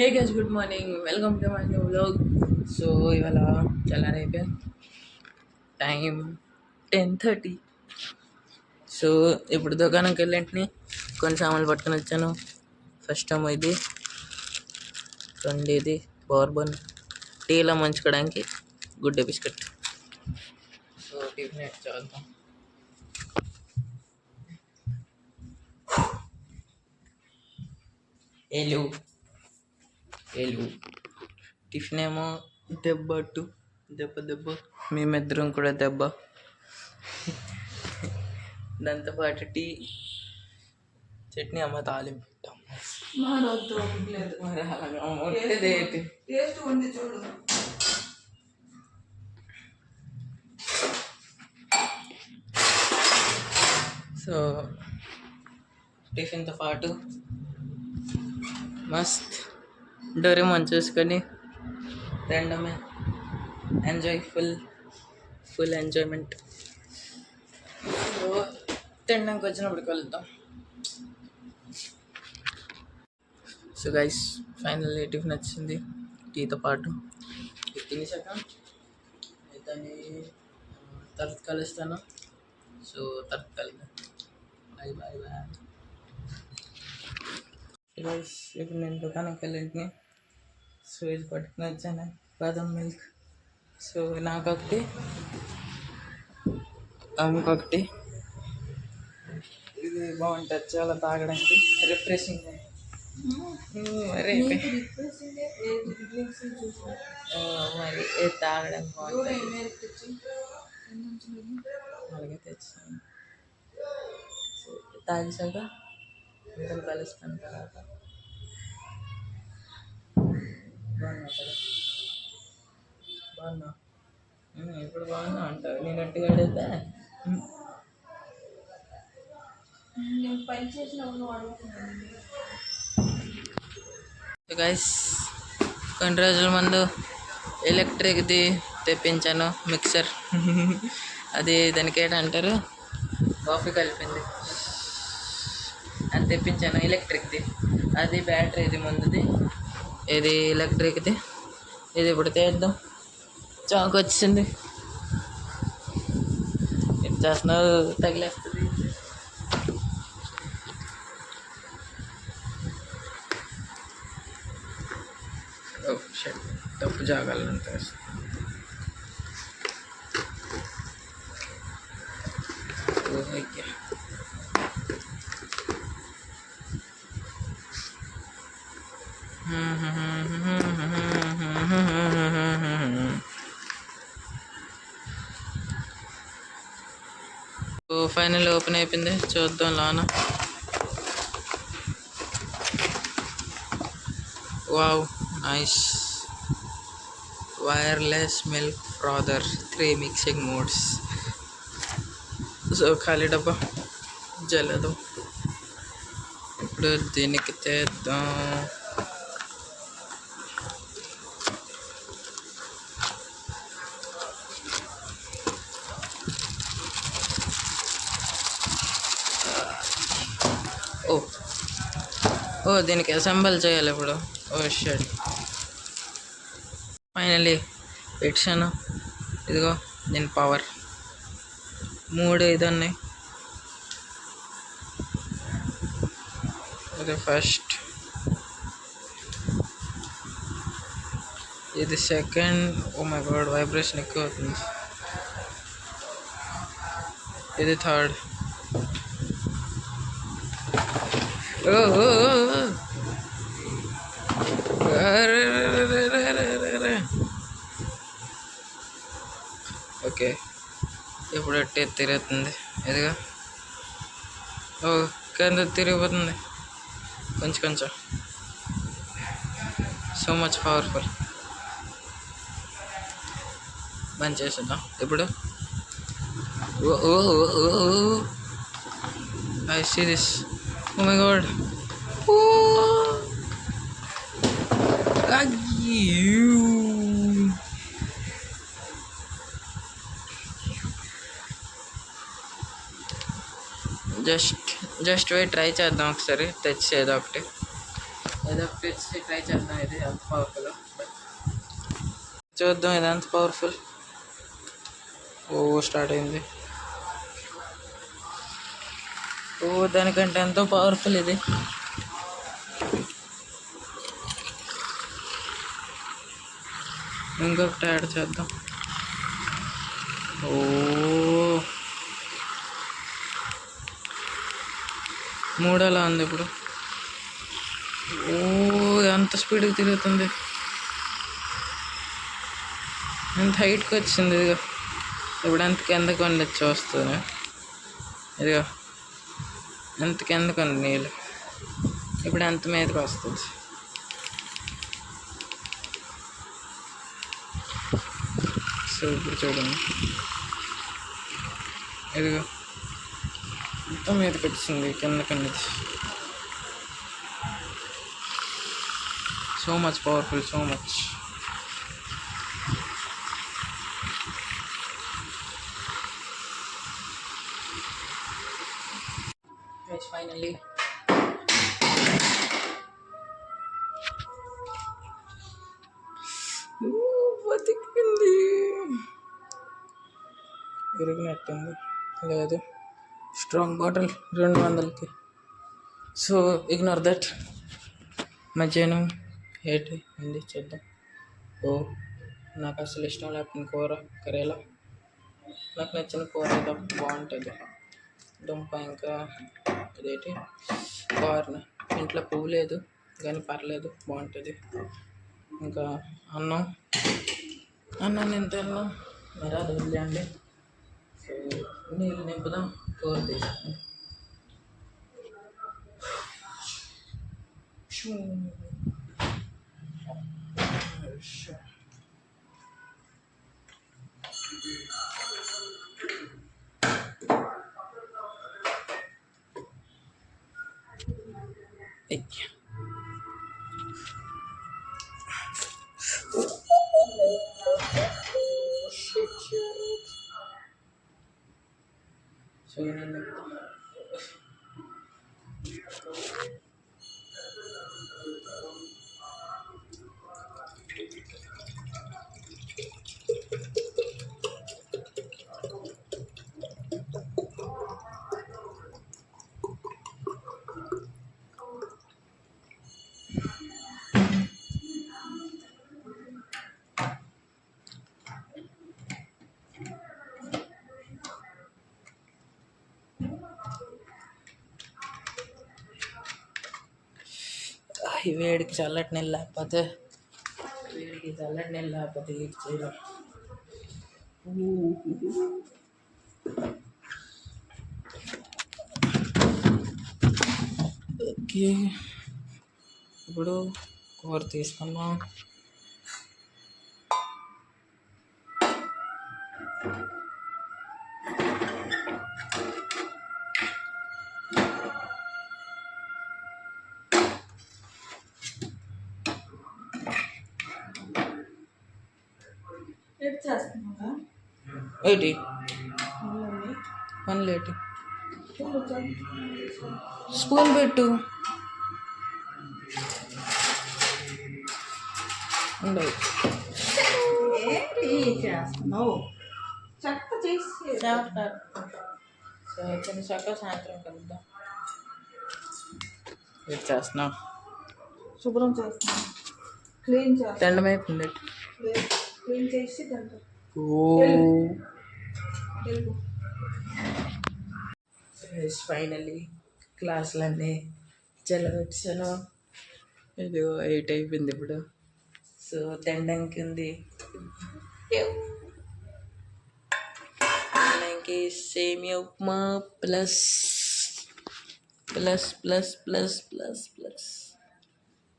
Hey guys, good morning. Welcome to my new vlog. So ఇవాళ తెల్లారైపోయి time 10:30. So ఇప్పుడు దుకాణంకి వెళ్ళింటిని కొన్ని సామాన్లు పట్టుకొని వచ్చాను. ఫస్ట్ టైం ఇది ఇది బోర్బన్ టీలో మంచుకోవడానికి గుడ్డే బిస్కెట్. సో టిఫిన్ చూద్దాం. ఏలు టిఫిన్ ఏమో దెబ్బ మేమిద్దరం కూడా దెబ్బ. దాంతోపాటు టీ, చట్నీ అమ్మ తాలింపు పెట్టాం. మరి అలాగా ఉంటుంది. సో టిఫిన్తో పాటు మస్త్ డోరేమోన్ చూసుకొని తినడమే. Enjoy, full enjoyment. సో తినడానికి వచ్చినప్పుడు కలుద్దాం. సో గైస్, ఫైనల్లీ టిఫిన్ వచ్చింది టీతో పాటు. ఇది తినేసాక దాన్ని తర్వాత కలుస్తాను. సో తర్వాత కలుద్దాం. బాయ్. గైస్, ఇప్పుడు నేను దుకాణంకి వెళ్ళింటిని. సో ఇది పట్టుకుని వచ్చాను, బాదం మిల్క్. సో నాకొకటి, ఇంకొకటి. ఇది బాగుంటుంది చాలా తాగడానికి, రిఫ్రెషింగ్. మరి తాగడానికి బాగుంటుంది. అలాగే తెచ్చాను. సో తాగేసాక అందరం కలుస్తాను తర్వాత. బాగున్నా ఇప్పుడు బాగున్నా అంటావు. నేను ఒట్టిగా అడిగితే గైస్, కొన్ని రోజుల ముందు ఎలక్ట్రిక్ది తెప్పించాను, మిక్సర్. అది దానికి ఏంటంటారు, కాఫీ కలిపింది అని తెప్పించాను, ఎలక్ట్రిక్ది. అది బ్యాటరీది ముందుది, ఇది ఎలక్ట్రిక్ది. ఇది ఇప్పుడు తీద్దాం. చాకు వచ్చింది, ఇది చేస్తున్నావు తగిలేస్తుంది. తప్పు జాగాలంత ఫైనల్ ఓపెన్ అయిపోయింది. చూద్దాం లోన. Wow, nice. Wireless milk frother, 3 mixing modes. So ఖాళీ డబ్బా జల్లదు. ఇప్పుడు దీనికి తెద్దాం. ఓ దీనికి అసెంబుల్ చేయాలి ఇప్పుడు. ఓ షట్, ఫైనలీ పెట్టాను. ఇదిగో దీని పవర్ 3 ఉన్నాయి. ఇది ఫస్ట్, ఇది second. Oh my god, vibration ఎక్కువ అవుతుంది. ఇది థర్డ్. ఓకే, ఇప్పుడు అట్టే తిరుగుతుంది. ఇదిగా కింద తిరిగిపోతుంది కొంచెం. So much powerful. బంద్ చేసేద్దాం ఇప్పుడు. I see this. Oh my god. Just wait, try చేద్దాం ఒకసారి. తెచ్చి ఏదో ఒకటి తెచ్చి ట్రై చేద్దాం ఇది ఎంత పవర్ఫుల్. చూద్దాం ఇది ఎంత పవర్ఫుల్. స్టార్ట్ అయింది. దానికంటే ఎంతో పవర్ఫుల్ ఇది. ఇంకొకటి యాడ్ చేద్దాం. మూడోలా ఉంది ఇప్పుడు. ఎంత స్పీడ్గా తిరుగుతుంది, ఎంత హైట్కి వచ్చింది. ఇదిగో ఇప్పుడు ఎంత కిందకు వండొచ్చు వస్తుంది. ఇదిగో ఎంత కిందకు ఉంది నీళ్ళు, ఇప్పుడు ఎంత మీదకి వస్తుంది. సో ఇప్పుడు చూడండి, ఇదిగో మొత్తం మీదకి వచ్చింది కిందకి. So much powerful, so much. Finally బతికింది. విరిగినట్టుంది. లేదు, స్ట్రాంగ్ బాటిల్ 200కి. So ignore that. మధ్యాహ్నం 8 ఉంది, చేద్దాం. నాకు అసలు ఇష్టం లేకపోయిన కూర కర్రీలో నాకు నచ్చిన కూర ఏదో బాగుంటుంది. దుంప, ఇంకా ఇదేంటి కార్న్. ఇంట్లో పువ్వు లేదు కానీ పర్లేదు, బాగుంటుంది. ఇంకా అన్నం నేను తిన్నాను, మరి అది వదిలేండి. సో నీళ్ళు నింపుదాం, కూర తీసుకుని. సో నేను వేడికి చల్లటి నీళ్ళు లేకపోతే ఏం చేయలేం. ఓకే, ఇప్పుడు కూర తీసుకున్నాం. ఏంటి పని లేటి స్పూన్ పెట్టు. ఉండదు చక్క సాయంత్రం కలుద్దాం. ఏం చేస్తున్నావు? శుభ్రం చేస్తున్నాను, క్లీన్ చేస్తాను. దండమైపోయింది. క్లీన్ చేసి ఫైనల్లీ క్లాసులన్నీ చెల్లవచ్చాను. ఇది 8 అయిపోయింది ఇప్పుడు. సో తినడానికి ఉంది. తినడానికి సేమియా upma plus plus plus plus plus plus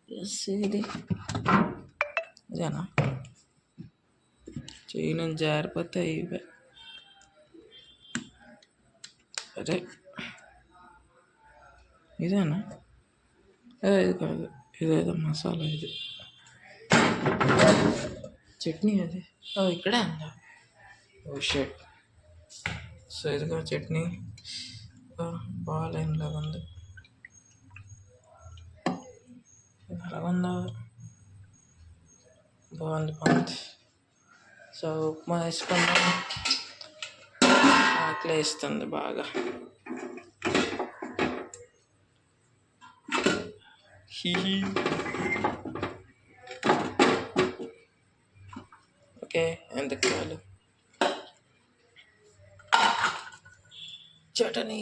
plus ఇది ఇదేనా? చేయను జారిపోతాయి ఇవే. అరే ఇదేనా? ఇది కాదు, ఇదేదో మసాలా. ఇది చట్నీ. అది ఇక్కడే ఉందా? షట్. సో ఇదిగో చట్నీ బాగా లైన్లాగా ఉంది. ఎలా ఉందా? బాగుంది. సో ఉప్మా వేసుకుంటాం. ఆకలి వేస్తుంది బాగా. హిహి. ఓకే, ఎందుకు చాలు. చటనీ.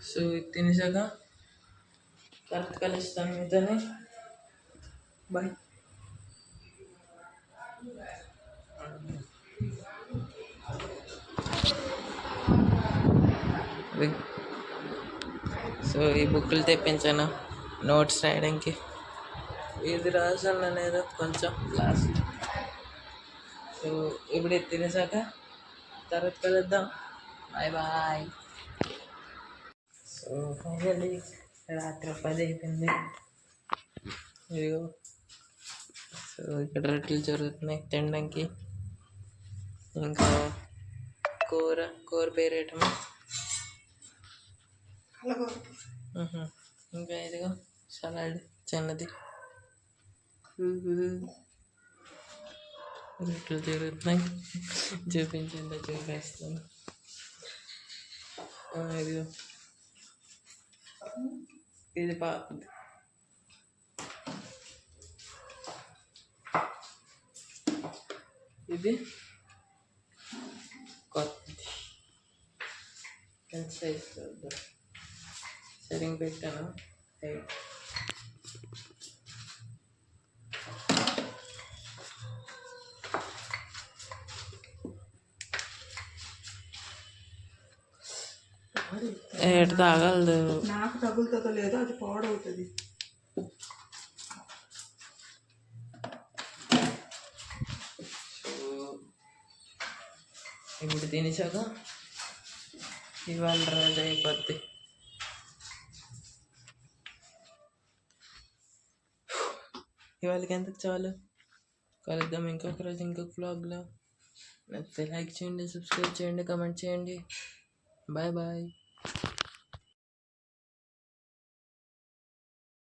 సో ఇది తినేసాక కరెక్ట్ కలుస్తాను మీతోనే. బాయ్. సో ఈ బుక్కులు తెప్పించాను నోట్స్ రాయడానికి. ఇది రాసాను నేను కొంచెం లాస్ట్. సో ఇప్పుడు ఇది తినేసాక తర్వాత కలుద్దాం. బాయ్. సో ఫైనల్లీ రాత్రి 10 అయిపోయింది. ఇదిగో. సో ఇక్కడ రొట్టెలు జరుగుతున్నాయి తినడానికి. ఇంకా కూర పేరేయటం. ఇంకా ఇదిగో సలాడ్ చిన్నది. రొట్టెలు జరుగుతున్నాయి. చూపిస్తాను. ఇదిగో ఇది పాతది. ఇది కొత్తది. ఎంత సైజ్ సరిగ్గా పెట్టాను. ఏడు తాగలదు. నాకు తగులుతుందో లేదో అది పాడవుతుంది. ఇప్పుడు తినేసాక ఇవాళ రోజు అయిపోద్ది. ఇవాళకి ఎందుకు చాలు. కలుద్దాం ఇంకొక రోజు ఇంకొక వ్లాగ్లో. నచ్చితే లైక్ చేయండి, సబ్స్క్రైబ్ చేయండి, కామెంట్ చేయండి. బాయ్.